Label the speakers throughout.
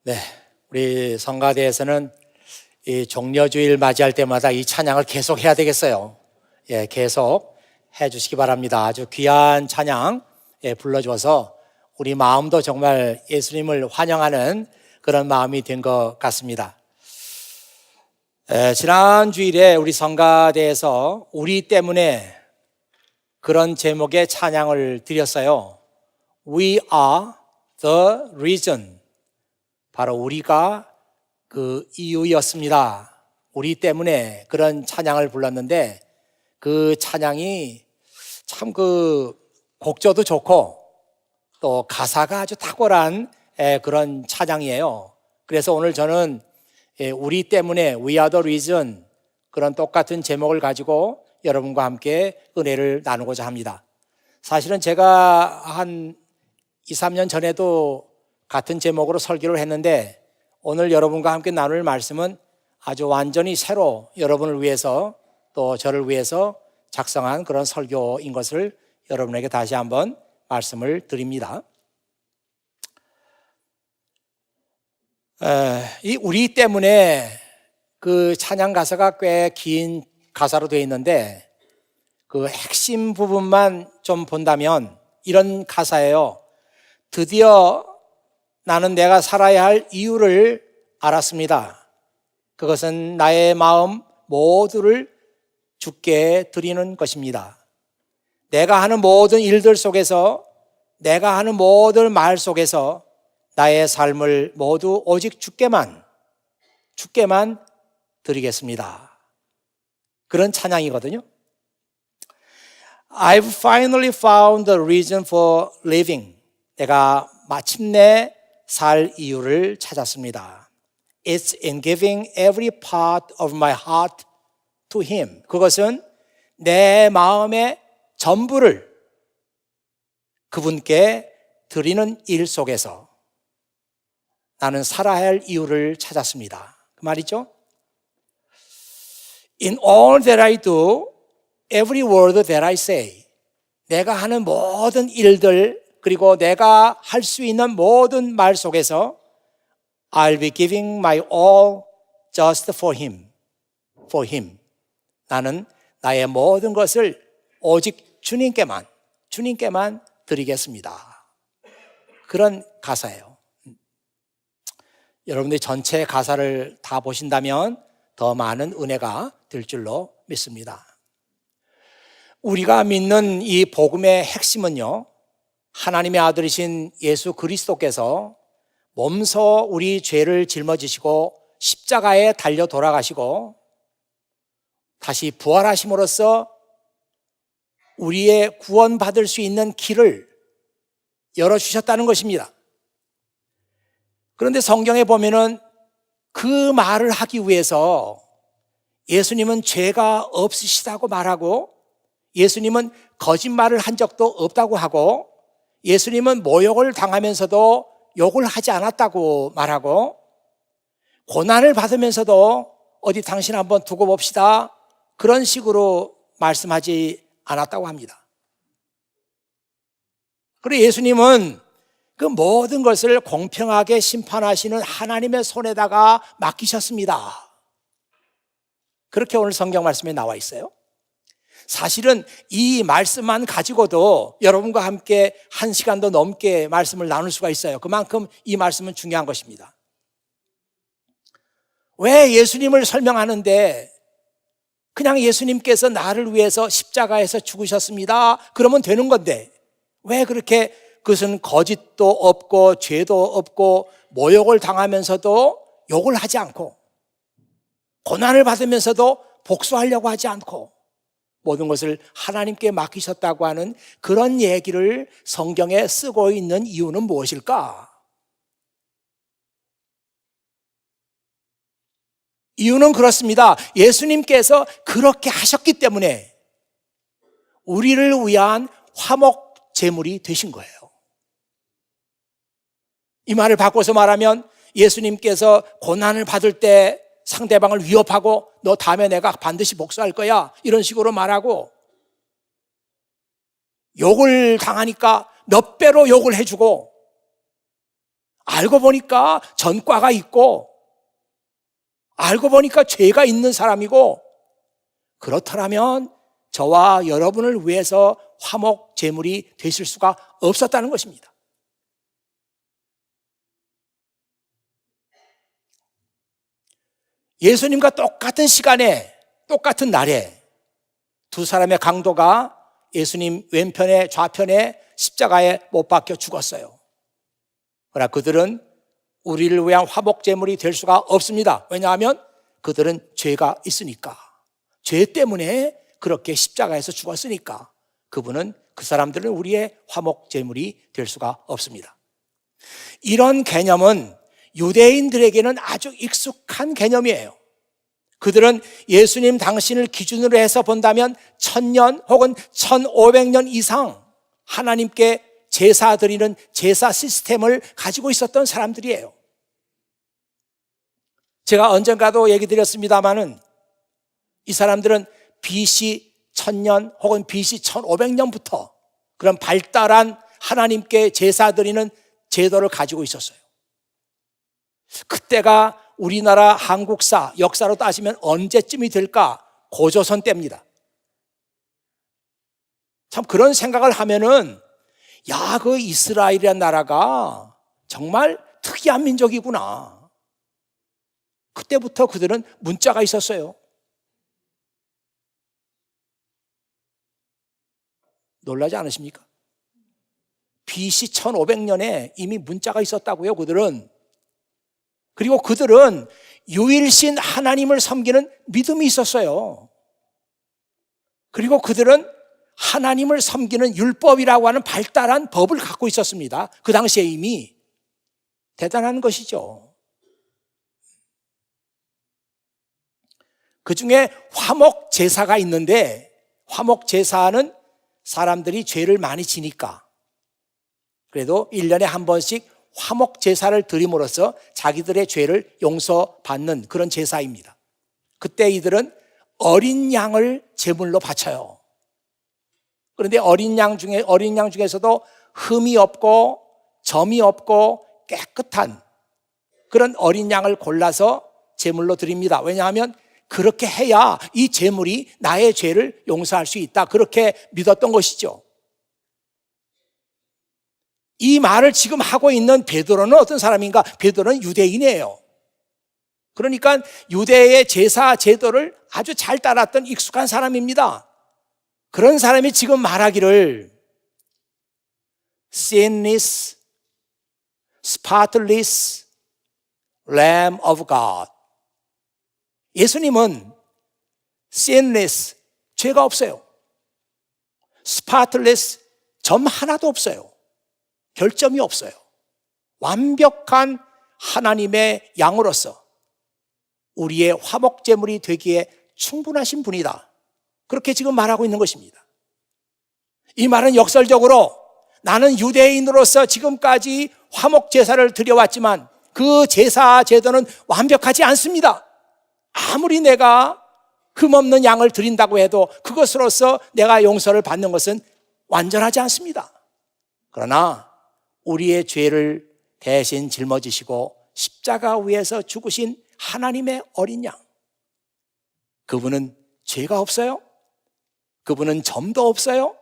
Speaker 1: 네, 우리 성가대에서는 이 종려주일 맞이할 때마다 이 찬양을 계속 해야 되겠어요. 예, 계속 해주시기 바랍니다. 아주 귀한 찬양 불러줘서 우리 마음도 정말 예수님을 환영하는 그런 마음이 된 것 같습니다. 지난 주일에 우리 성가대에서 우리 때문에 그런 제목의 찬양을 드렸어요. We are the reason. 바로 우리가 그 이유였습니다. 우리 때문에 그런 찬양을 불렀는데 그 찬양이 참 그 곡조도 좋고 또 가사가 아주 탁월한 그런 찬양이에요. 그래서 오늘 저는 우리 때문에 We are the reason 그런 똑같은 제목을 가지고 여러분과 함께 은혜를 나누고자 합니다. 사실은 제가 한 2, 3년 전에도 같은 제목으로 설교를 했는데 오늘 여러분과 함께 나눌 말씀은 아주 완전히 새로 여러분을 위해서 또 저를 위해서 작성한 그런 설교인 것을 여러분에게 다시 한번 말씀을 드립니다. 이 우리 때문에 그 찬양 가사가 꽤 긴 가사로 되어 있는데 그 핵심 부분만 좀 본다면 이런 가사예요. 드디어 나는 내가 살아야 할 이유를 알았습니다. 그것은 나의 마음 모두를 주께 드리는 것입니다. 내가 하는 모든 일들 속에서 내가 하는 모든 말 속에서 나의 삶을 모두 오직 주께만 드리겠습니다. 그런 찬양이거든요. I've finally found the reason for living. 내가 마침내 살 이유를 찾았습니다. It's in giving every part of my heart to Him. 그것은 내 마음의 전부를 그분께 드리는 일 속에서 나는 살아야 할 이유를 찾았습니다. 그 말이죠. In all that I do, every word that I say. 내가 하는 모든 일들 그리고 내가 할 수 있는 모든 말 속에서 I'll be giving my all just for Him. For Him. 나는 나의 모든 것을 오직 주님께만 드리겠습니다. 그런 가사예요. 여러분들이 전체 가사를 다 보신다면 더 많은 은혜가 될 줄로 믿습니다. 우리가 믿는 이 복음의 핵심은요, 하나님의 아들이신 예수 그리스도께서 몸소 우리 죄를 짊어지시고 십자가에 달려 돌아가시고 다시 부활하심으로써 우리의 구원받을 수 있는 길을 열어주셨다는 것입니다. 그런데 성경에 보면은 그 말을 하기 위해서 예수님은 죄가 없으시다고 말하고 예수님은 거짓말을 한 적도 없다고 하고 예수님은 모욕을 당하면서도 욕을 하지 않았다고 말하고 고난을 받으면서도 어디 당신 한번 두고 봅시다 그런 식으로 말씀하지 않았다고 합니다. 그리고 예수님은 그 모든 것을 공평하게 심판하시는 하나님의 손에다가 맡기셨습니다. 그렇게 오늘 성경 말씀에 나와 있어요. 사실은 이 말씀만 가지고도 여러분과 함께 1시간도 넘게 말씀을 나눌 수가 있어요. 그만큼 이 말씀은 중요한 것입니다. 왜 예수님을 설명하는데 그냥 예수님께서 나를 위해서 십자가에서 죽으셨습니다. 그러면 되는 건데 왜 그렇게 그것은 거짓도 없고 죄도 없고 모욕을 당하면서도 욕을 하지 않고 고난을 받으면서도 복수하려고 하지 않고 모든 것을 하나님께 맡기셨다고 하는 그런 얘기를 성경에 쓰고 있는 이유는 무엇일까? 이유는 그렇습니다. 예수님께서 그렇게 하셨기 때문에 우리를 위한 화목 제물이 되신 거예요. 이 말을 바꿔서 말하면 예수님께서 고난을 받을 때 상대방을 위협하고 너 다음에 내가 반드시 복수할 거야 이런 식으로 말하고 욕을 당하니까 몇 배로 욕을 해주고 알고 보니까 전과가 있고 알고 보니까 죄가 있는 사람이고 그렇더라면 저와 여러분을 위해서 화목 제물이 되실 수가 없었다는 것입니다. 예수님과 똑같은 시간에 똑같은 날에 두 사람의 강도가 예수님 왼편에 좌편에 십자가에 못 박혀 죽었어요. 그러나 그들은 우리를 위한 화목 제물이 될 수가 없습니다. 왜냐하면 그들은 죄가 있으니까. 죄 때문에 그렇게 십자가에서 죽었으니까 그 사람들은 우리의 화목 제물이 될 수가 없습니다. 이런 개념은 유대인들에게는 아주 익숙한 개념이에요. 그들은 예수님 당신을 기준으로 해서 본다면 1000년 혹은 1500년 이상 하나님께 제사 드리는 제사 시스템을 가지고 있었던 사람들이에요. 제가 언젠가도 얘기 드렸습니다마는 이 사람들은 BC 1000년 혹은 BC 1500년부터 그런 발달한 하나님께 제사 드리는 제도를 가지고 있었어요. 그때가 우리나라 한국사 역사로 따지면 언제쯤이 될까? 고조선 때입니다. 참 그런 생각을 하면은 야, 그 이스라엘이라는 나라가 정말 특이한 민족이구나. 그때부터 그들은 문자가 있었어요. 놀라지 않으십니까? BC 1500년에 이미 문자가 있었다고요, 그들은. 그리고 그들은 유일신 하나님을 섬기는 믿음이 있었어요. 그리고 그들은 하나님을 섬기는 율법이라고 하는 발달한 법을 갖고 있었습니다. 그 당시에 이미. 대단한 것이죠. 그 중에 화목 제사가 있는데 화목 제사는 사람들이 죄를 많이 지니까 그래도 1년에 한 번씩 화목 제사를 드림으로써 자기들의 죄를 용서받는 그런 제사입니다. 그때 이들은 어린 양을 제물로 바쳐요. 그런데 어린 양 중에서도 흠이 없고 점이 없고 깨끗한 그런 어린 양을 골라서 제물로 드립니다. 왜냐하면 그렇게 해야 이 제물이 나의 죄를 용서할 수 있다. 그렇게 믿었던 것이죠. 이 말을 지금 하고 있는 베드로는 어떤 사람인가? 베드로는 유대인이에요. 그러니까 유대의 제사 제도를 아주 잘 따랐던 익숙한 사람입니다. 그런 사람이 지금 말하기를 Sinless, spotless Lamb of God. 예수님은 sinless, 죄가 없어요. spotless, 점 하나도 없어요. 결점이 없어요. 완벽한 하나님의 양으로서 우리의 화목제물이 되기에 충분하신 분이다. 그렇게 지금 말하고 있는 것입니다. 이 말은 역설적으로 나는 유대인으로서 지금까지 화목제사를 드려왔지만 그 제사 제도는 완벽하지 않습니다. 아무리 내가 흠없는 양을 드린다고 해도 그것으로서 내가 용서를 받는 것은 완전하지 않습니다. 그러나 우리의 죄를 대신 짊어지시고 십자가 위에서 죽으신 하나님의 어린 양, 그분은 죄가 없어요. 그분은 점도 없어요.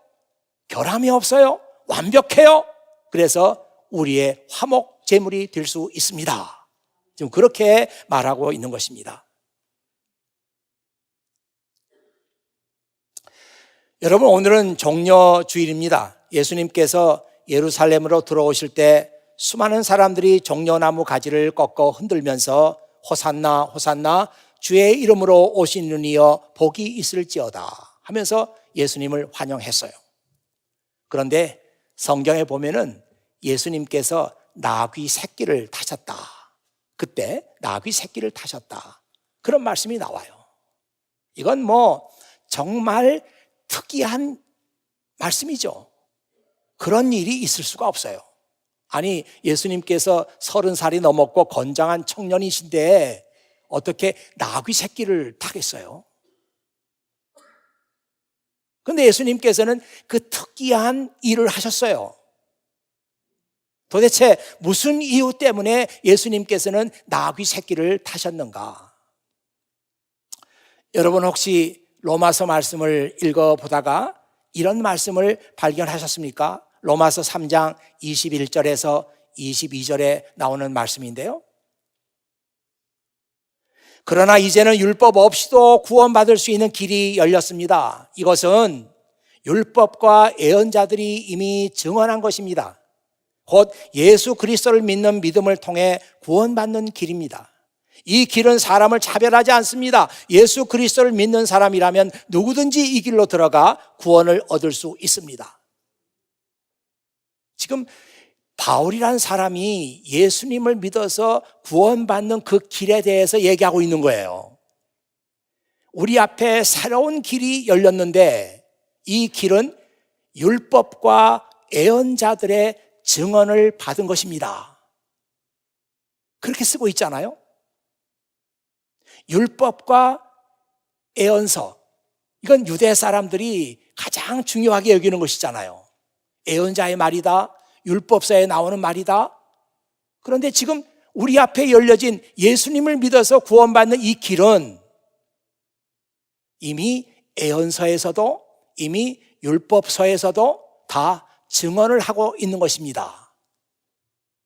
Speaker 1: 결함이 없어요. 완벽해요. 그래서 우리의 화목 제물이 될 수 있습니다. 지금 그렇게 말하고 있는 것입니다. 여러분, 오늘은 종려 주일입니다. 예수님께서 예루살렘으로 들어오실 때 수많은 사람들이 종려나무 가지를 꺾어 흔들면서 호산나 호산나 주의 이름으로 오시는 이여 복이 있을지어다 하면서 예수님을 환영했어요. 그런데 성경에 보면은 예수님께서 나귀 새끼를 타셨다. 그때 나귀 새끼를 타셨다. 그런 말씀이 나와요. 이건 뭐 정말 특이한 말씀이죠. 그런 일이 있을 수가 없어요. 아니, 예수님께서 30살이 넘었고 건장한 청년이신데 어떻게 나귀 새끼를 타겠어요? 그런데 예수님께서는 그 특이한 일을 하셨어요. 도대체 무슨 이유 때문에 예수님께서는 나귀 새끼를 타셨는가? 여러분 혹시 로마서 말씀을 읽어보다가 이런 말씀을 발견하셨습니까? 로마서 3장 21절에서 22절에 나오는 말씀인데요. 그러나 이제는 율법 없이도 구원받을 수 있는 길이 열렸습니다. 이것은 율법과 예언자들이 이미 증언한 것입니다. 곧 예수 그리스도를 믿는 믿음을 통해 구원받는 길입니다. 이 길은 사람을 차별하지 않습니다. 예수 그리스도를 믿는 사람이라면 누구든지 이 길로 들어가 구원을 얻을 수 있습니다. 지금 바울이라는 사람이 예수님을 믿어서 구원받는 그 길에 대해서 얘기하고 있는 거예요. 우리 앞에 새로운 길이 열렸는데 이 길은 율법과 예언자들의 증언을 받은 것입니다. 그렇게 쓰고 있잖아요. 율법과 예언서, 이건 유대 사람들이 가장 중요하게 여기는 것이잖아요. 예언자의 말이다, 율법서에 나오는 말이다. 그런데 지금 우리 앞에 열려진 예수님을 믿어서 구원받는 이 길은 이미 예언서에서도 이미 율법서에서도 다 증언을 하고 있는 것입니다.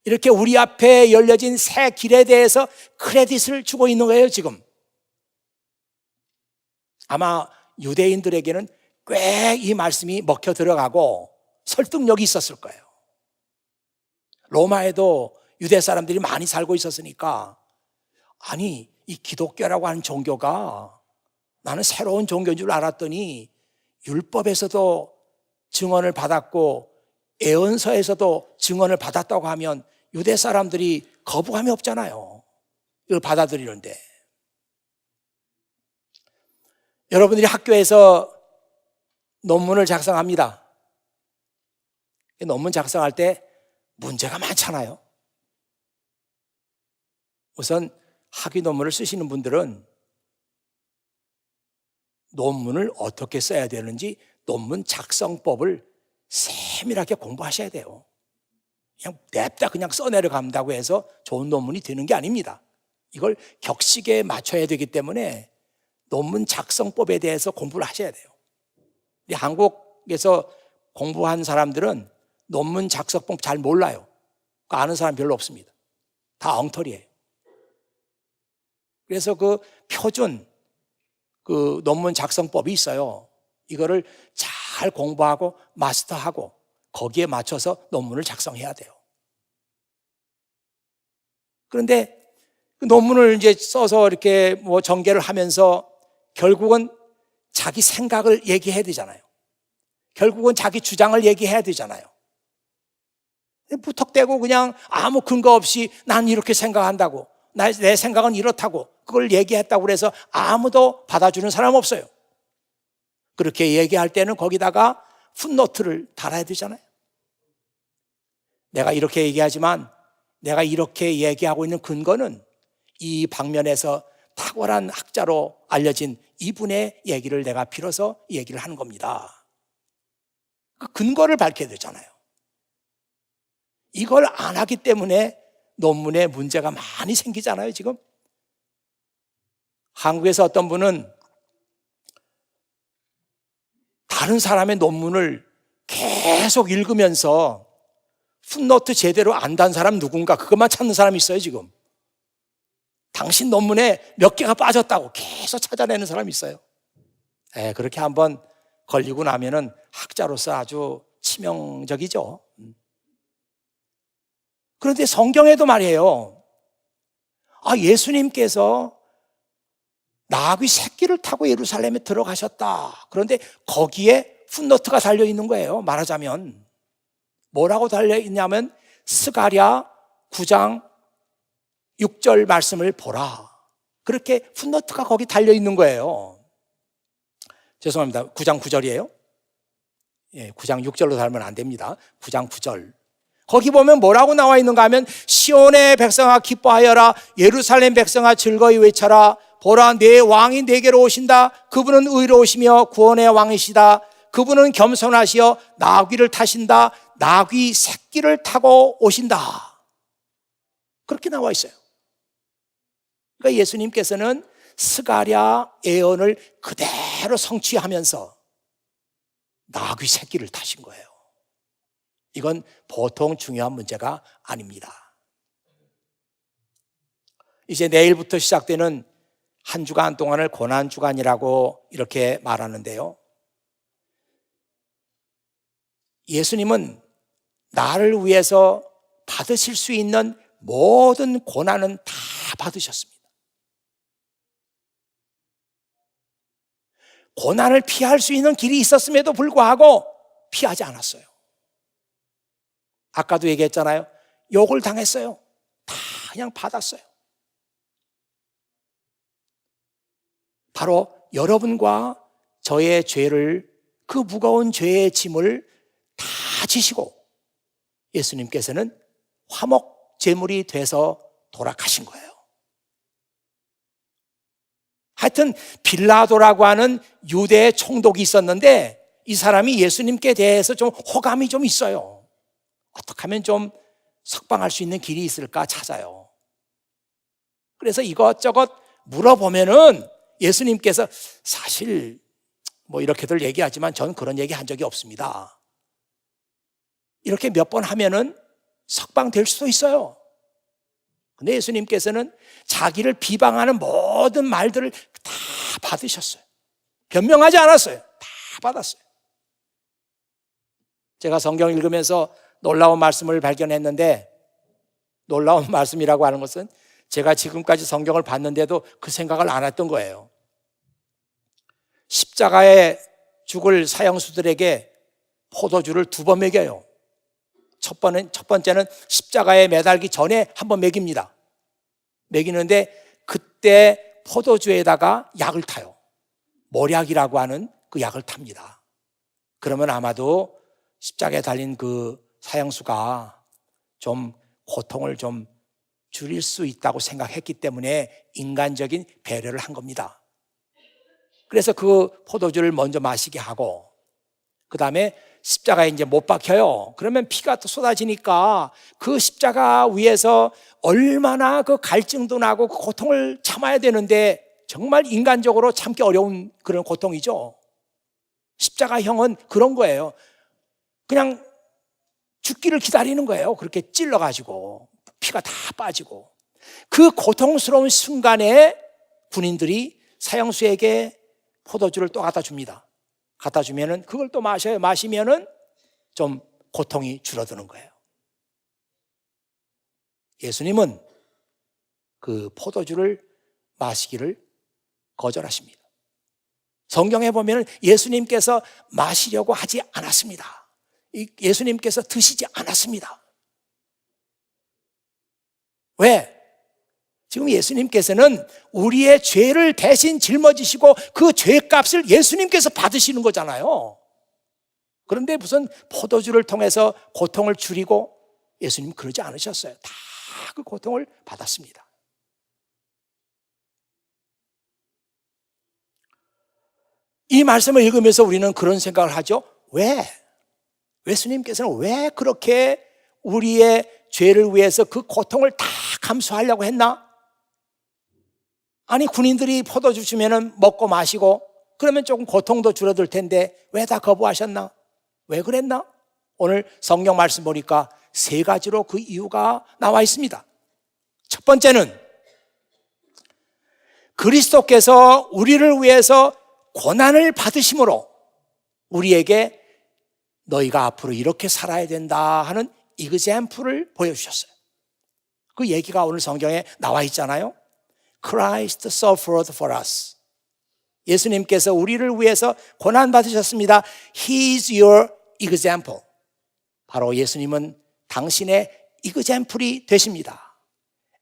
Speaker 1: 이렇게 우리 앞에 열려진 새 길에 대해서 크레딧을 주고 있는 거예요, 지금. 아마 유대인들에게는 꽤 이 말씀이 먹혀 들어가고 설득력이 있었을 거예요. 로마에도 유대 사람들이 많이 살고 있었으니까, 아니, 이 기독교라고 하는 종교가 나는 새로운 종교인 줄 알았더니 율법에서도 증언을 받았고 예언서에서도 증언을 받았다고 하면 유대 사람들이 거부감이 없잖아요. 이걸 받아들이는데. 여러분들이 학교에서 논문을 작성합니다. 논문 작성할 때 문제가 많잖아요. 우선 학위 논문을 쓰시는 분들은 논문을 어떻게 써야 되는지 논문 작성법을 세밀하게 공부하셔야 돼요. 그냥 냅다 그냥 써내려간다고 해서 좋은 논문이 되는 게 아닙니다. 이걸 격식에 맞춰야 되기 때문에 논문 작성법에 대해서 공부를 하셔야 돼요. 한국에서 공부한 사람들은 논문 작성법 잘 몰라요. 아는 사람 별로 없습니다. 다 엉터리예요. 그래서 그 표준 그 논문 작성법이 있어요. 이거를 잘 공부하고 마스터하고 거기에 맞춰서 논문을 작성해야 돼요. 그런데 그 논문을 이제 써서 이렇게 뭐 전개를 하면서 결국은 자기 생각을 얘기해야 되잖아요. 결국은 자기 주장을 얘기해야 되잖아요. 무턱대고 그냥 아무 근거 없이 난 이렇게 생각한다고, 내 생각은 이렇다고 그걸 얘기했다고 해서 아무도 받아주는 사람 없어요. 그렇게 얘기할 때는 거기다가 풋노트를 달아야 되잖아요. 내가 이렇게 얘기하지만 내가 이렇게 얘기하고 있는 근거는 이 방면에서 탁월한 학자로 알려진 이분의 얘기를 내가 빌어서 얘기를 하는 겁니다. 그 근거를 밝혀야 되잖아요. 이걸 안 하기 때문에 논문에 문제가 많이 생기잖아요, 지금. 한국에서 어떤 분은 다른 사람의 논문을 계속 읽으면서 풋노트 제대로 안 단 사람 누군가 그것만 찾는 사람이 있어요, 지금. 당신 논문에 몇 개가 빠졌다고 계속 찾아내는 사람이 있어요. 그렇게 한번 걸리고 나면은 학자로서 아주 치명적이죠. 그런데 성경에도 말이에요. 예수님께서 나귀 새끼를 타고 예루살렘에 들어가셨다. 그런데 거기에 풋노트가 달려있는 거예요. 말하자면 뭐라고 달려있냐면 스가랴 9장 6절 말씀을 보라. 그렇게 풋노트가 거기 달려있는 거예요. 죄송합니다. 9장 9절이에요. 9장 6절로 달면 안 됩니다. 9장 9절. 거기 보면 뭐라고 나와 있는가 하면 시온의 백성아 기뻐하여라, 예루살렘 백성아 즐거이 외쳐라. 보라, 내 왕이 내게로 오신다. 그분은 의로우시며 구원의 왕이시다. 그분은 겸손하시어 나귀를 타신다. 나귀 새끼를 타고 오신다. 그렇게 나와 있어요. 그러니까 예수님께서는 스가랴 예언을 그대로 성취하면서 나귀 새끼를 타신 거예요. 이건 보통 중요한 문제가 아닙니다. 이제 내일부터 시작되는 한 주간 동안을 고난주간이라고 이렇게 말하는데요. 예수님은 나를 위해서 받으실 수 있는 모든 고난은 다 받으셨습니다. 고난을 피할 수 있는 길이 있었음에도 불구하고 피하지 않았어요. 아까도 얘기했잖아요. 욕을 당했어요. 다 그냥 받았어요. 바로 여러분과 저의 죄를, 그 무거운 죄의 짐을 다 지시고 예수님께서는 화목 제물이 돼서 돌아가신 거예요. 하여튼 빌라도라고 하는 유대의 총독이 있었는데 이 사람이 예수님께 대해서 좀 호감이 좀 있어요. 어떻게 하면 좀 석방할 수 있는 길이 있을까 찾아요. 그래서 이것저것 물어보면은 예수님께서 사실 뭐 이렇게들 얘기하지만 전 그런 얘기 한 적이 없습니다. 이렇게 몇 번 하면은 석방될 수도 있어요. 근데 예수님께서는 자기를 비방하는 모든 말들을 다 받으셨어요. 변명하지 않았어요. 다 받았어요. 제가 성경 읽으면서 놀라운 말씀을 발견했는데, 놀라운 말씀이라고 하는 것은 제가 지금까지 성경을 봤는데도 그 생각을 안 했던 거예요. 십자가에 죽을 사형수들에게 포도주를 2번 먹여요. 첫 번째는 십자가에 매달기 전에 한 번 먹입니다. 먹이는데 그때 포도주에다가 약을 타요. 몰약이라고 하는 그 약을 탑니다. 그러면 아마도 십자가에 달린 그 사형수가 좀 고통을 좀 줄일 수 있다고 생각했기 때문에 인간적인 배려를 한 겁니다. 그래서 그 포도주를 먼저 마시게 하고, 그 다음에 십자가에 이제 못 박혀요. 그러면 피가 또 쏟아지니까 그 십자가 위에서 얼마나 그 갈증도 나고 그 고통을 참아야 되는데 정말 인간적으로 참기 어려운 그런 고통이죠. 십자가형은 그런 거예요. 그냥 죽기를 기다리는 거예요. 그렇게 찔러가지고 피가 다 빠지고. 그 고통스러운 순간에 군인들이 사형수에게 포도주를 또 갖다 줍니다. 갖다 주면은 그걸 또 마셔요. 마시면은 좀 고통이 줄어드는 거예요. 예수님은 그 포도주를 마시기를 거절하십니다. 성경에 보면은 예수님께서 마시려고 하지 않았습니다. 예수님께서 드시지 않았습니다. 왜? 지금 예수님께서는 우리의 죄를 대신 짊어지시고 그 죄값을 예수님께서 받으시는 거잖아요. 그런데 무슨 포도주를 통해서 고통을 줄이고, 예수님 그러지 않으셨어요. 다 그 고통을 받았습니다. 이 말씀을 읽으면서 우리는 그런 생각을 하죠. 왜? 예수님께서는 왜 그렇게 우리의 죄를 위해서 그 고통을 다 감수하려고 했나? 아니, 군인들이 포도주 주면은 먹고 마시고 그러면 조금 고통도 줄어들 텐데 왜 다 거부하셨나? 왜 그랬나? 오늘 성경 말씀 보니까 3가지로 그 이유가 나와 있습니다. 첫 번째는 그리스도께서 우리를 위해서 고난을 받으심으로 우리에게 너희가 앞으로 이렇게 살아야 된다 하는 example을 보여주셨어요. 그 얘기가 오늘 성경에 나와 있잖아요. Christ suffered for us. 예수님께서 우리를 위해서 고난 받으셨습니다. He is your example. 바로 예수님은 당신의 example이 되십니다.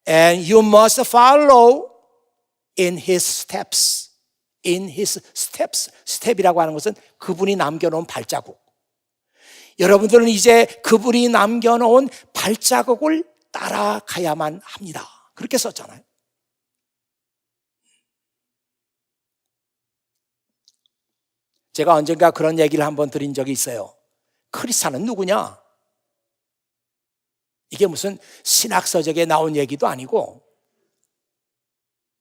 Speaker 1: And you must follow in his steps. In his steps. 스텝이라고 하는 것은 그분이 남겨놓은 발자국. 여러분들은 이제 그분이 남겨놓은 발자국을 따라가야만 합니다. 그렇게 썼잖아요. 제가 언젠가 그런 얘기를 한번 드린 적이 있어요. 크리스찬은 누구냐? 이게 무슨 신학서적에 나온 얘기도 아니고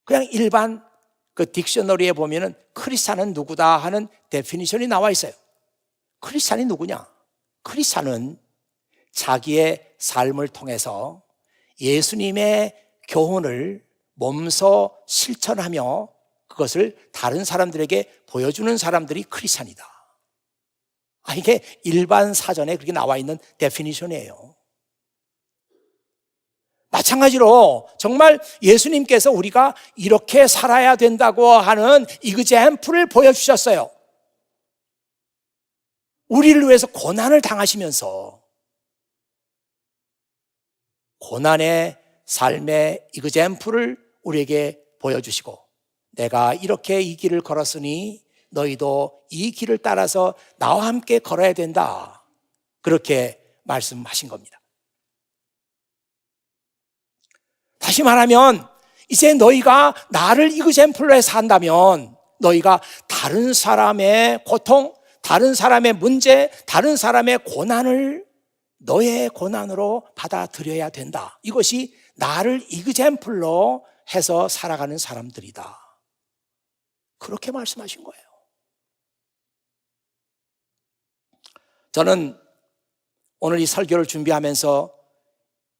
Speaker 1: 그냥 일반 그 딕셔너리에 보면은 크리스찬은 누구다 하는 데피니션이 나와 있어요. 크리스찬이 누구냐? 크리스찬은 자기의 삶을 통해서 예수님의 교훈을 몸소 실천하며 그것을 다른 사람들에게 보여주는 사람들이 크리스찬이다. 이게 일반 사전에 그렇게 나와 있는 데피니션이에요. 마찬가지로 정말 예수님께서 우리가 이렇게 살아야 된다고 하는 이그젬플을 보여주셨어요. 우리를 위해서 고난을 당하시면서 고난의 삶의 이그젬플을 우리에게 보여주시고 내가 이렇게 이 길을 걸었으니 너희도 이 길을 따라서 나와 함께 걸어야 된다. 그렇게 말씀하신 겁니다. 다시 말하면 이제 너희가 나를 이그젬플로 해서 한다면 너희가 다른 사람의 고통, 다른 사람의 문제, 다른 사람의 고난을 너의 고난으로 받아들여야 된다. 이것이 나를 이그젬플로 해서 살아가는 사람들이다. 그렇게 말씀하신 거예요. 저는 오늘 이 설교를 준비하면서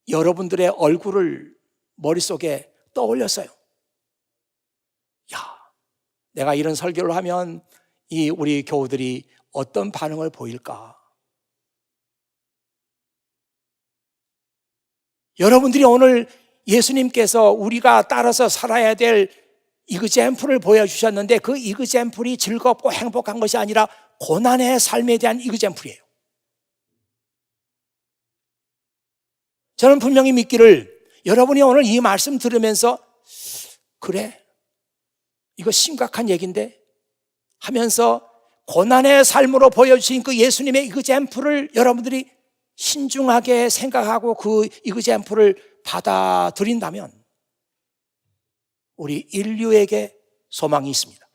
Speaker 1: 여러분들의 얼굴을 머릿속에 떠올렸어요. 내가 이런 설교를 하면 이 우리 교우들이 어떤 반응을 보일까? 여러분들이 오늘 예수님께서 우리가 따라서 살아야 될 이그젬플을 보여주셨는데 그 이그젬플이 즐겁고 행복한 것이 아니라 고난의 삶에 대한 이그젬플이에요. 저는 분명히 믿기를 여러분이 오늘 이 말씀 들으면서 그래? 이거 심각한 얘기인데? 하면서 고난의 삶으로 보여주신 그 예수님의 이그젬플을 여러분들이 신중하게 생각하고 그 이그젬플을 받아들인다면 우리 인류에게 소망이 있습니다.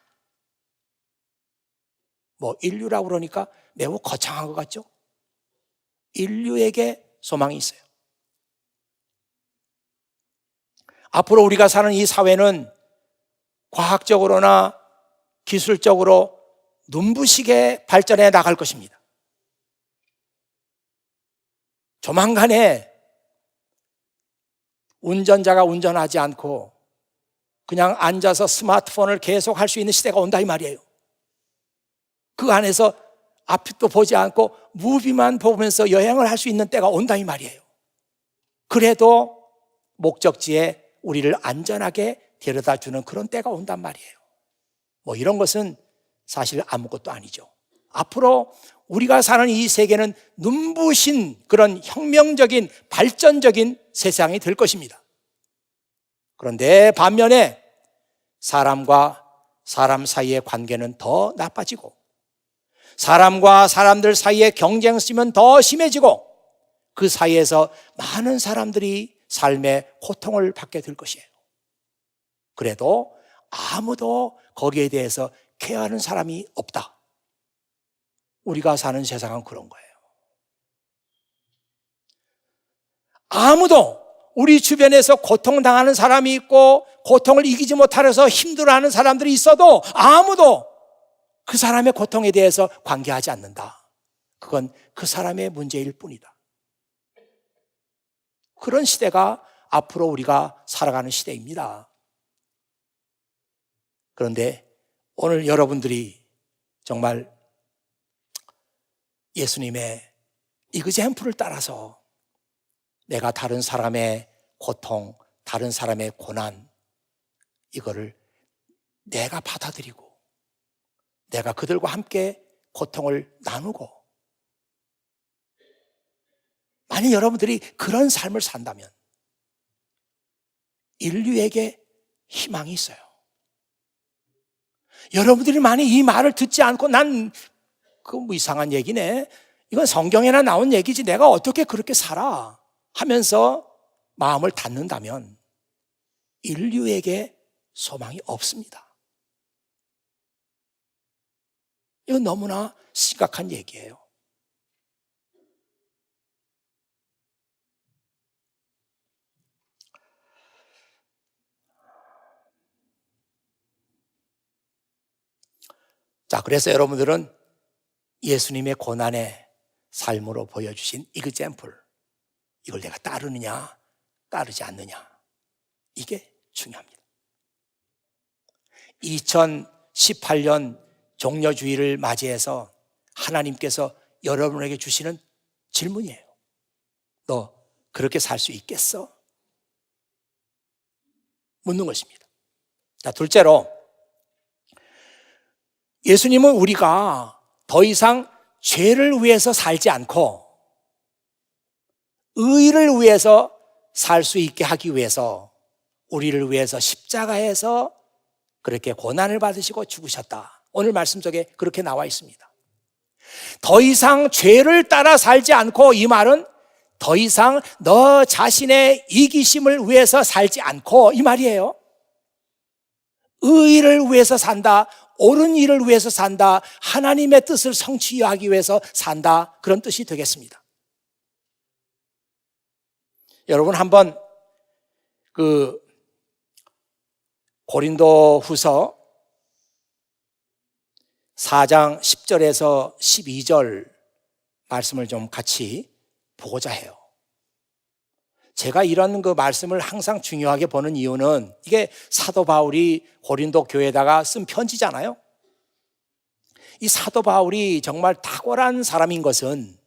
Speaker 1: 인류라고 그러니까 매우 거창한 것 같죠? 인류에게 소망이 있어요. 앞으로 우리가 사는 이 사회는 과학적으로나 기술적으로 눈부시게 발전해 나갈 것입니다. 조만간에 운전자가 운전하지 않고 그냥 앉아서 스마트폰을 계속 할 수 있는 시대가 온다 이 말이에요. 그 안에서 앞도 보지 않고 무비만 보면서 여행을 할 수 있는 때가 온다 이 말이에요. 그래도 목적지에 우리를 안전하게 데려다 주는 그런 때가 온단 말이에요. 이런 것은 사실 아무것도 아니죠. 앞으로 우리가 사는 이 세계는 눈부신 그런 혁명적인 발전적인 세상이 될 것입니다. 그런데 반면에 사람과 사람 사이의 관계는 더 나빠지고 사람과 사람들 사이의 경쟁심은 더 심해지고 그 사이에서 많은 사람들이 삶의 고통을 받게 될 것이에요. 그래도 아무도 거기에 대해서 케어하는 사람이 없다. 우리가 사는 세상은 그런 거예요. 아무도 우리 주변에서 고통당하는 사람이 있고 고통을 이기지 못하여서 힘들어하는 사람들이 있어도 아무도 그 사람의 고통에 대해서 관계하지 않는다. 그건 그 사람의 문제일 뿐이다. 그런 시대가 앞으로 우리가 살아가는 시대입니다. 그런데 오늘 여러분들이 정말 예수님의 이그젬플을 따라서 내가 다른 사람의 고통, 다른 사람의 고난 이거를 내가 받아들이고 내가 그들과 함께 고통을 나누고 만약 여러분들이 그런 삶을 산다면 인류에게 희망이 있어요. 여러분들이 만약 이 말을 듣지 않고 난 그거 이상한 얘기네. 이건 성경에나 나온 얘기지 내가 어떻게 그렇게 살아? 하면서 마음을 닫는다면 인류에게 소망이 없습니다. 이건 너무나 심각한 얘기예요. 자, 그래서 여러분들은 예수님의 고난의 삶으로 보여주신 example, 이걸 내가 따르느냐 따르지 않느냐, 이게 중요합니다. 2018년 종려주의를 맞이해서 하나님께서 여러분에게 주시는 질문이에요. 너 그렇게 살 수 있겠어? 묻는 것입니다. 자, 둘째로, 예수님은 우리가 더 이상 죄를 위해서 살지 않고 의를 위해서 살 수 있게 하기 위해서 우리를 위해서 십자가에서 그렇게 고난을 받으시고 죽으셨다. 오늘 말씀 속에 그렇게 나와 있습니다. 더 이상 죄를 따라 살지 않고, 이 말은 더 이상 너 자신의 이기심을 위해서 살지 않고, 이 말이에요. 의를 위해서 산다, 옳은 일을 위해서 산다, 하나님의 뜻을 성취하기 위해서 산다, 그런 뜻이 되겠습니다. 여러분, 한번 고린도 후서 4장 10절에서 12절 말씀을 좀 같이 보고자 해요. 제가 이런 말씀을 항상 중요하게 보는 이유는, 이게 사도 바울이 고린도 교회에다가 쓴 편지잖아요. 이 사도 바울이 정말 탁월한 사람인 것은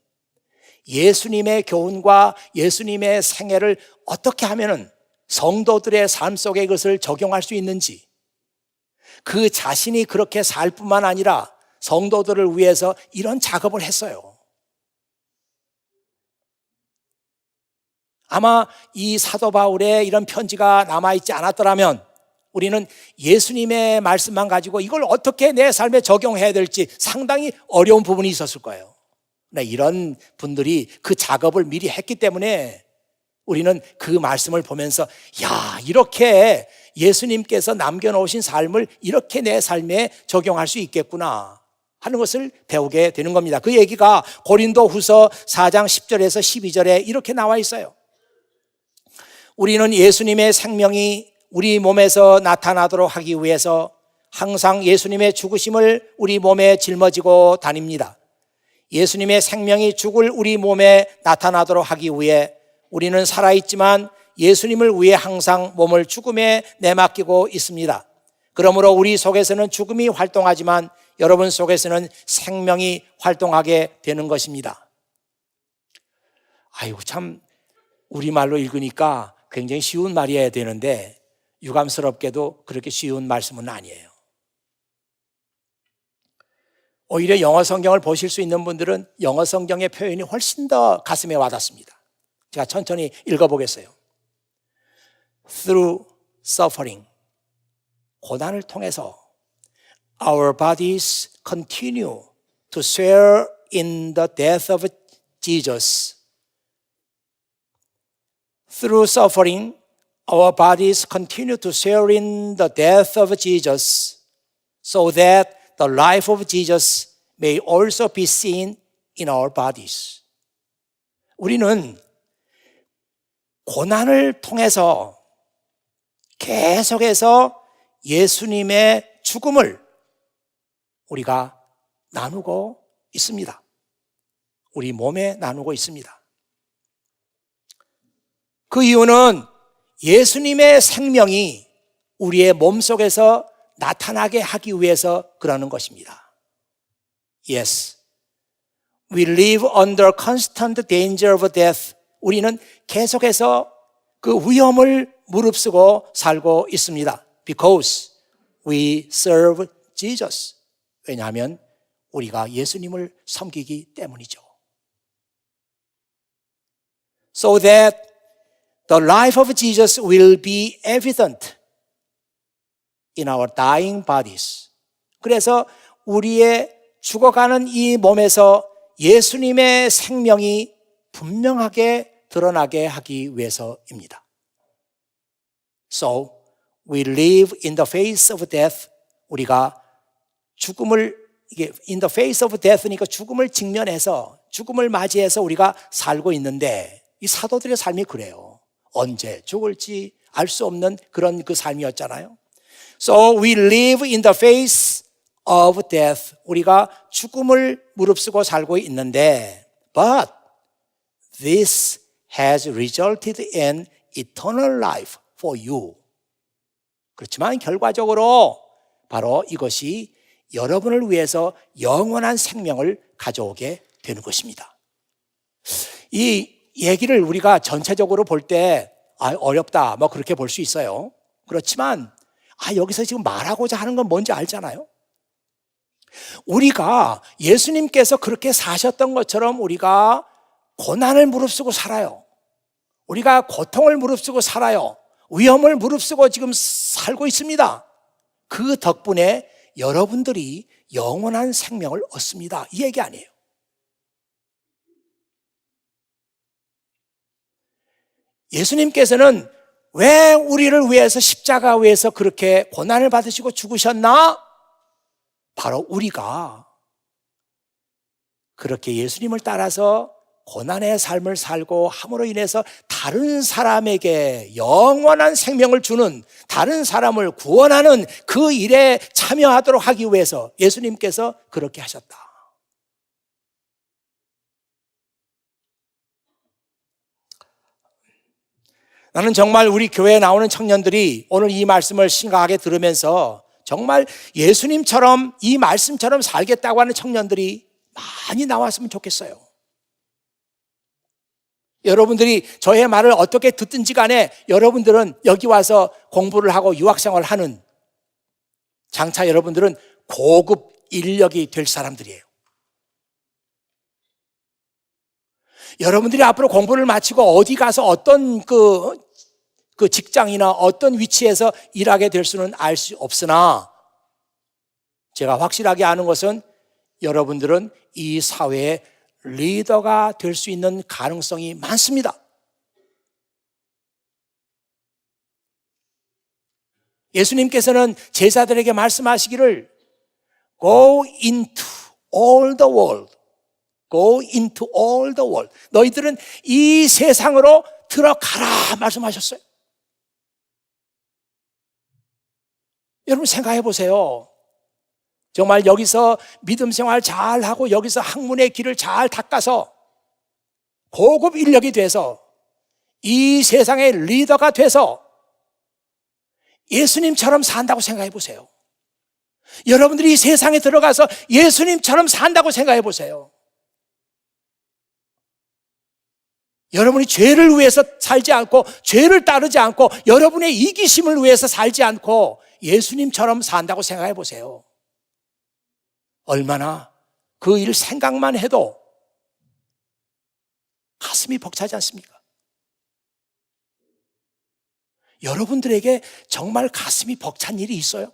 Speaker 1: 예수님의 교훈과 예수님의 생애를 어떻게 하면은 성도들의 삶 속에 그것을 적용할 수 있는지, 그 자신이 그렇게 살 뿐만 아니라 성도들을 위해서 이런 작업을 했어요. 아마 이 사도 바울의 이런 편지가 남아있지 않았더라면 우리는 예수님의 말씀만 가지고 이걸 어떻게 내 삶에 적용해야 될지 상당히 어려운 부분이 있었을 거예요. 이런 분들이 그 작업을 미리 했기 때문에 우리는 그 말씀을 보면서, 야, 이렇게 예수님께서 남겨놓으신 삶을 이렇게 내 삶에 적용할 수 있겠구나 하는 것을 배우게 되는 겁니다. 그 얘기가 고린도 후서 4장 10절에서 12절에 이렇게 나와 있어요. 우리는 예수님의 생명이 우리 몸에서 나타나도록 하기 위해서 항상 예수님의 죽으심을 우리 몸에 짊어지고 다닙니다. 예수님의 생명이 죽을 우리 몸에 나타나도록 하기 위해 우리는 살아있지만 예수님을 위해 항상 몸을 죽음에 내맡기고 있습니다. 그러므로 우리 속에서는 죽음이 활동하지만 여러분 속에서는 생명이 활동하게 되는 것입니다. 아이고, 참 우리말로 읽으니까 굉장히 쉬운 말이어야 되는데 유감스럽게도 그렇게 쉬운 말씀은 아니에요. 오히려 영어 성경을 보실 수 있는 분들은 영어 성경의 표현이 훨씬 더 가슴에 와닿습니다. 제가 천천히 읽어보겠어요. Through suffering, 고난을 통해서 our bodies continue to share in the death of Jesus. Through suffering, our bodies continue to share in the death of Jesus, so that the life of Jesus may also be seen in our bodies. 우리는 고난을 통해서 계속해서 예수님의 죽음을 우리가 나누고 있습니다. 우리 몸에 나누고 있습니다. 그 이유는 예수님의 생명이 우리의 몸속에서 나타나게 하기 위해서 그러는 것입니다. Yes, we live under constant danger of death. 우리는 계속해서 그 위험을 무릅쓰고 살고 있습니다. Because we serve Jesus. 왜냐하면 우리가 예수님을 섬기기 때문이죠. So that the life of Jesus will be evident in our dying bodies. 그래서 우리의 죽어가는 이 몸에서 예수님의 생명이 분명하게 드러나게 하기 위해서입니다. So we live in the face of death. 우리가 죽음을, 이게 in the face of death니까 죽음을 직면해서, 죽음을 맞이해서 우리가 살고 있는데, 이 사도들의 삶이 그래요. 언제 죽을지 알 수 없는 그런 그 삶이었잖아요. So we live in the face of death. 우리가 죽음을 무릅쓰고 살고 있는데, but this has resulted in eternal life for you. 그렇지만 결과적으로 바로 이것이 여러분을 위해서 영원한 생명을 가져오게 되는 것입니다. 이 얘기를 우리가 전체적으로 볼 때 어렵다 뭐 그렇게 볼 수 있어요. 그렇지만 여기서 지금 말하고자 하는 건 뭔지 알잖아요. 우리가 예수님께서 그렇게 사셨던 것처럼 우리가 고난을 무릅쓰고 살아요. 우리가 고통을 무릅쓰고 살아요. 위험을 무릅쓰고 지금 살고 있습니다. 그 덕분에 여러분들이 영원한 생명을 얻습니다. 이 얘기 아니에요. 예수님께서는 왜 우리를 위해서 십자가 위에서 그렇게 고난을 받으시고 죽으셨나? 바로 우리가 그렇게 예수님을 따라서 고난의 삶을 살고 함으로 인해서 다른 사람에게 영원한 생명을 주는, 다른 사람을 구원하는 그 일에 참여하도록 하기 위해서 예수님께서 그렇게 하셨다. 나는 정말 우리 교회에 나오는 청년들이 오늘 이 말씀을 심각하게 들으면서 정말 예수님처럼 이 말씀처럼 살겠다고 하는 청년들이 많이 나왔으면 좋겠어요. 여러분들이 저의 말을 어떻게 듣든지 간에 여러분들은 여기 와서 공부를 하고 유학생활을 하는, 장차 여러분들은 고급 인력이 될 사람들이에요. 여러분들이 앞으로 공부를 마치고 어디 가서 어떤 그 직장이나 어떤 위치에서 일하게 될 수는 알 수 없으나 제가 확실하게 아는 것은 여러분들은 이 사회의 리더가 될 수 있는 가능성이 많습니다. 예수님께서는 제자들에게 말씀하시기를 Go into all the world. Go into all the world. 너희들은 이 세상으로 들어가라 말씀하셨어요. 여러분 생각해 보세요. 정말 여기서 믿음 생활 잘하고 여기서 학문의 길을 잘 닦아서 고급 인력이 돼서 이 세상의 리더가 돼서 예수님처럼 산다고 생각해 보세요. 여러분들이 이 세상에 들어가서 예수님처럼 산다고 생각해 보세요. 여러분이 죄를 위해서 살지 않고 죄를 따르지 않고 여러분의 이기심을 위해서 살지 않고 예수님처럼 산다고 생각해 보세요. 얼마나 그 일 생각만 해도 가슴이 벅차지 않습니까? 여러분들에게 정말 가슴이 벅찬 일이 있어요?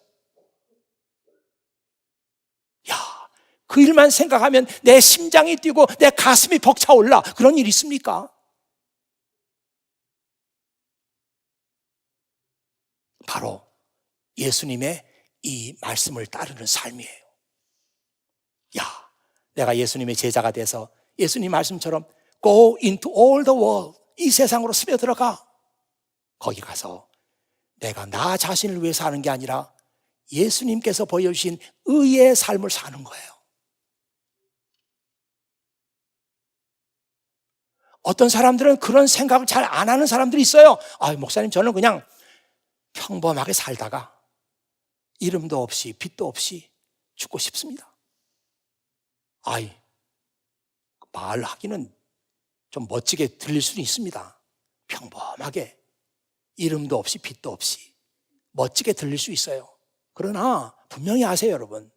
Speaker 1: 그 일만 생각하면 내 심장이 뛰고 내 가슴이 벅차올라. 그런 일 있습니까? 바로 예수님의 이 말씀을 따르는 삶이에요. 내가 예수님의 제자가 돼서 예수님 말씀처럼 Go into all the world. 이 세상으로 스며들어가. 거기 가서 내가 나 자신을 위해 사는 게 아니라 예수님께서 보여주신 의의 삶을 사는 거예요. 어떤 사람들은 그런 생각을 잘 안 하는 사람들이 있어요. 목사님 저는 그냥 평범하게 살다가 이름도 없이 빚도 없이 죽고 싶습니다. 말하기는 좀 멋지게 들릴 수는 있습니다. 평범하게 이름도 없이 빚도 없이 멋지게 들릴 수 있어요. 그러나 분명히 아세요 여러분,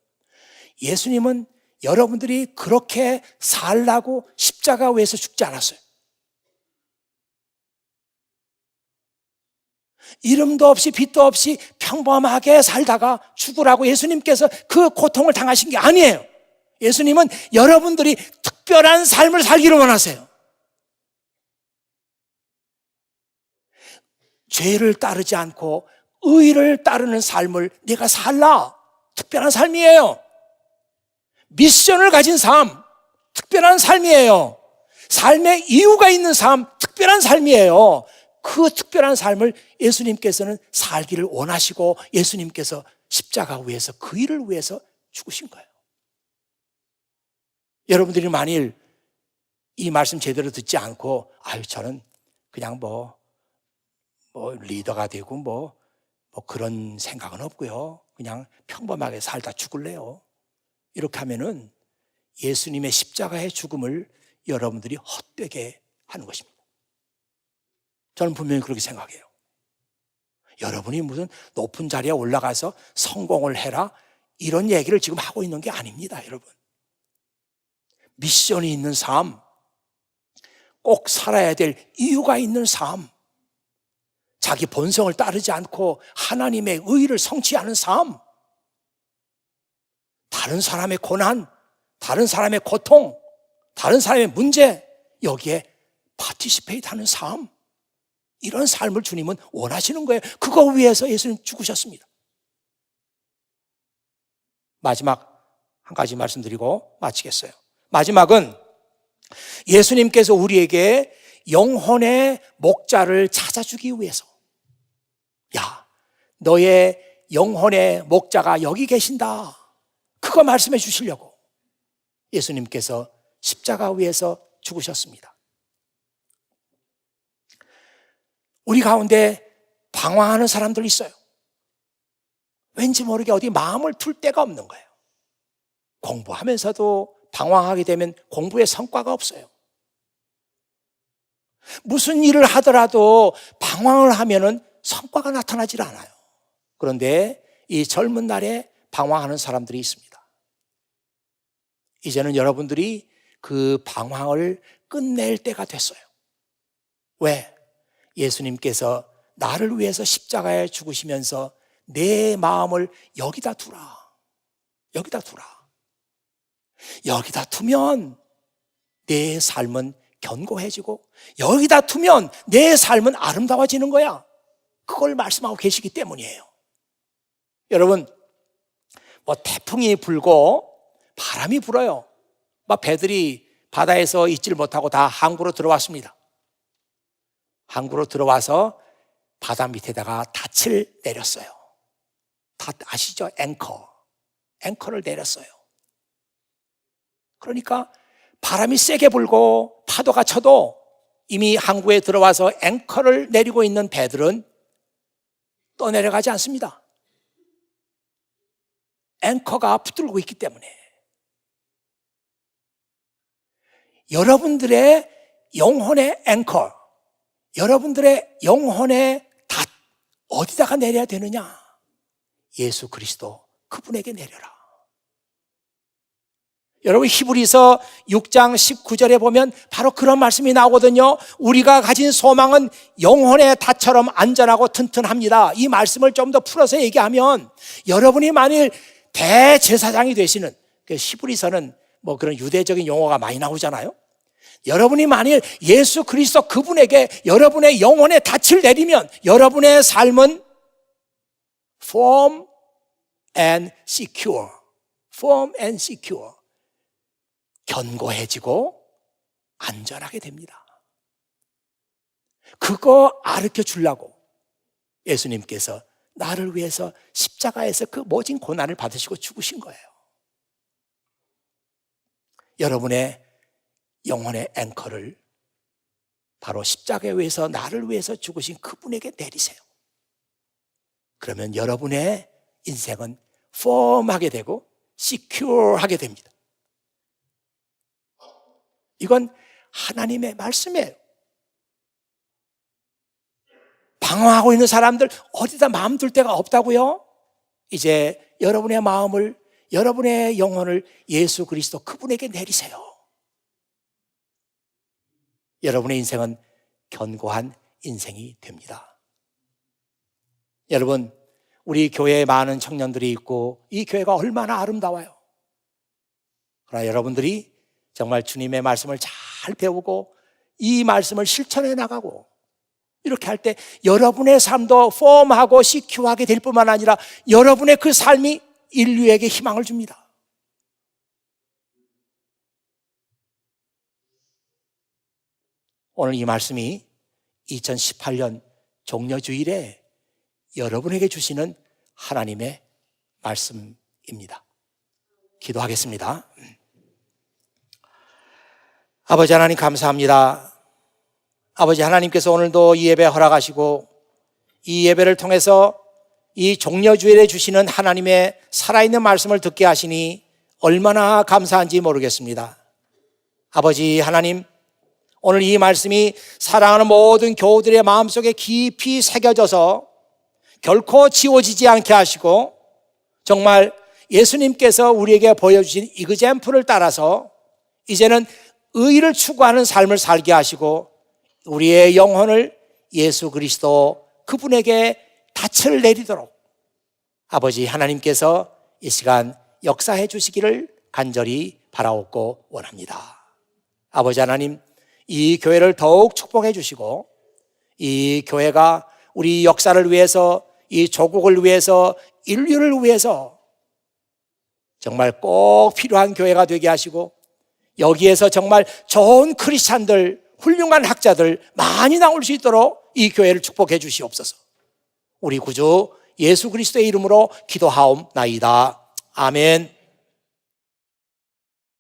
Speaker 1: 예수님은 여러분들이 그렇게 살라고 십자가 위에서 죽지 않았어요. 이름도 없이 빚도 없이 평범하게 살다가 죽으라고 예수님께서 그 고통을 당하신 게 아니에요. 예수님은 여러분들이 특별한 삶을 살기를 원하세요. 죄를 따르지 않고 의를 따르는 삶을 내가 살라. 특별한 삶이에요. 미션을 가진 삶, 특별한 삶이에요. 삶의 이유가 있는 삶, 특별한 삶이에요. 그 특별한 삶을 예수님께서는 살기를 원하시고 예수님께서 십자가 위에서 그 일을 위해서 죽으신 거예요. 여러분들이 만일 이 말씀 제대로 듣지 않고 저는 그냥 뭐 리더가 되고 뭐 그런 생각은 없고요, 그냥 평범하게 살다 죽을래요, 이렇게 하면은 예수님의 십자가의 죽음을 여러분들이 헛되게 하는 것입니다. 저는 분명히 그렇게 생각해요. 여러분이 무슨 높은 자리에 올라가서 성공을 해라 이런 얘기를 지금 하고 있는 게 아닙니다. 여러분, 미션이 있는 삶, 꼭 살아야 될 이유가 있는 삶, 자기 본성을 따르지 않고 하나님의 의를 성취하는 삶, 다른 사람의 고난, 다른 사람의 고통, 다른 사람의 문제, 여기에 파티시페이트 하는 삶, 이런 삶을 주님은 원하시는 거예요. 그거 위해서 예수님 죽으셨습니다. 마지막 한 가지 말씀드리고 마치겠어요. 마지막은 예수님께서 우리에게 영혼의 목자를 찾아주기 위해서, 너의 영혼의 목자가 여기 계신다, 그거 말씀해 주시려고 예수님께서 십자가 위에서 죽으셨습니다. 우리 가운데 방황하는 사람들 있어요. 왠지 모르게 어디 마음을 둘 데가 없는 거예요. 공부하면서도 방황하게 되면 공부에 성과가 없어요. 무슨 일을 하더라도 방황을 하면은 성과가 나타나질 않아요. 그런데 이 젊은 날에 방황하는 사람들이 있습니다. 이제는 여러분들이 그 방황을 끝낼 때가 됐어요. 왜? 예수님께서 나를 위해서 십자가에 죽으시면서 내 마음을 여기다 두라, 여기다 두라, 여기다 두면 내 삶은 견고해지고 여기다 두면 내 삶은 아름다워지는 거야. 그걸 말씀하고 계시기 때문이에요. 여러분, 태풍이 불고 바람이 불어요. 배들이 바다에서 있질 못하고 다 항구로 들어왔습니다. 항구로 들어와서 바다 밑에다가 닻을 내렸어요. 닷 아시죠? 앵커를 내렸어요. 그러니까 바람이 세게 불고 파도가 쳐도 이미 항구에 들어와서 앵커를 내리고 있는 배들은 떠내려가지 않습니다. 앵커가 붙들고 있기 때문에. 여러분들의 영혼의 앵커, 여러분들의 영혼의 닷, 어디다가 내려야 되느냐? 예수 그리스도, 그분에게 내려라. 여러분, 히브리서 6장 19절에 보면 바로 그런 말씀이 나오거든요. 우리가 가진 소망은 영혼의 닷처럼 안전하고 튼튼합니다. 이 말씀을 좀 더 풀어서 얘기하면, 여러분이 만일 대제사장이 되시는, 히브리서는 그런 유대적인 용어가 많이 나오잖아요. 여러분이 만일 예수 그리스도 그분에게 여러분의 영혼의 닻을 내리면 여러분의 삶은 firm and secure, firm and secure, 견고해지고 안전하게 됩니다. 그거 가르쳐 주려고 예수님께서 나를 위해서 십자가에서 그 모진 고난을 받으시고 죽으신 거예요. 여러분의 영혼의 앵커를 바로 십자가에 위해서 나를 위해서 죽으신 그분에게 내리세요. 그러면 여러분의 인생은 firm하게 되고 secure하게 됩니다. 이건 하나님의 말씀이에요. 방황하고 있는 사람들 어디다 마음 둘 데가 없다고요? 이제 여러분의 마음을, 여러분의 영혼을 예수 그리스도 그분에게 내리세요. 여러분의 인생은 견고한 인생이 됩니다. 여러분, 우리 교회에 많은 청년들이 있고 이 교회가 얼마나 아름다워요. 그러나 여러분들이 정말 주님의 말씀을 잘 배우고 이 말씀을 실천해 나가고 이렇게 할 때 여러분의 삶도 폼하고 시큐하게 될 뿐만 아니라 여러분의 그 삶이 인류에게 희망을 줍니다. 오늘 이 말씀이 2018년 종려주일에 여러분에게 주시는 하나님의 말씀입니다. 기도하겠습니다. 아버지 하나님 감사합니다. 아버지 하나님께서 오늘도 이 예배 허락하시고 이 예배를 통해서 이 종려주일에 주시는 하나님의 살아있는 말씀을 듣게 하시니 얼마나 감사한지 모르겠습니다. 아버지 하나님, 오늘 이 말씀이 사랑하는 모든 교우들의 마음속에 깊이 새겨져서 결코 지워지지 않게 하시고 정말 예수님께서 우리에게 보여주신 이그젬플을 따라서 이제는 의를 추구하는 삶을 살게 하시고 우리의 영혼을 예수 그리스도 그분에게 닻을 내리도록 아버지 하나님께서 이 시간 역사해 주시기를 간절히 바라옵고 원합니다. 아버지 하나님, 이 교회를 더욱 축복해 주시고 이 교회가 우리 역사를 위해서, 이 조국을 위해서, 인류를 위해서 정말 꼭 필요한 교회가 되게 하시고 여기에서 정말 좋은 크리스찬들, 훌륭한 학자들 많이 나올 수 있도록 이 교회를 축복해 주시옵소서. 우리 구주 예수 그리스도의 이름으로 기도하옵나이다. 아멘.